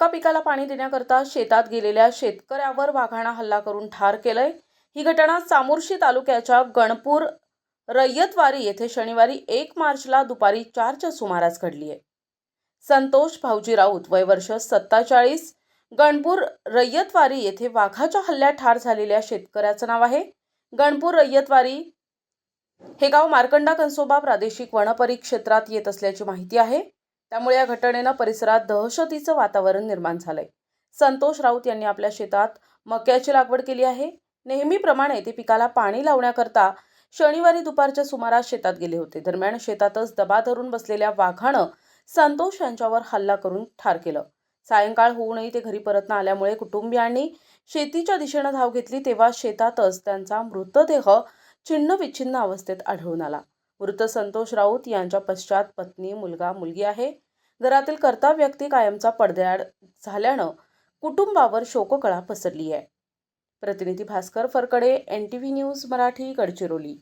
मका पिकाला पाणी देण्याकरता शेतात गेलेल्या शेतकऱ्यावर वाघानं हल्ला करून ठार केलंय। ही घटना चामोर्शी तालुक्याच्या गणपूर रय्यतवारी येथे शनिवारी 1 मार्चला दुपारी 4च्या सुमारास घडली आहे। संतोष भाऊजी राऊत वय वर्ष 47 गणपूर रय्यतवारी येथे वाघाच्या हल्ल्यात ठार झालेल्या शेतकऱ्याचं नाव आहे। गणपूर रय्यतवारी हे गाव मार्कंडा कन्सोबा प्रादेशिक वनपरिक्षेत्रात येत असल्याची माहिती आहे। त्यामुळे या घटनेनं परिसरात दहशतीचं वातावरण निर्माण झालंय। संतोष राऊत यांनी आपल्या शेतात मक्याची लागवड केली आहे। नेहमीप्रमाणे ते पिकाला पाणी लावण्याकरता शनिवारी दुपारच्या सुमारास शेतात गेले होते। दरम्यान शेतातच दबा धरून बसलेल्या वाघानं संतोष यांच्यावर हल्ला करून ठार केलं। सायंकाळ होऊनही ते घरी परत न आल्यामुळे कुटुंबियांनी शेतीच्या दिशेने धाव घेतली, तेव्हा शेतातच त्यांचा मृतदेह छिन्न-विच्छिन्न अवस्थेत आढळून आला। मृत संतोष राऊत यांच्या पश्चात पत्नी, मुलगा, मुलगी आहे। घरातील कर्ता व्यक्ती कायमचा पडद्याआड झाल्यानं कुटुंबावर शोककळा पसरली आहे। प्रतिनिधी भास्कर फरकडे, NTV न्यूज मराठी, गडचिरोली।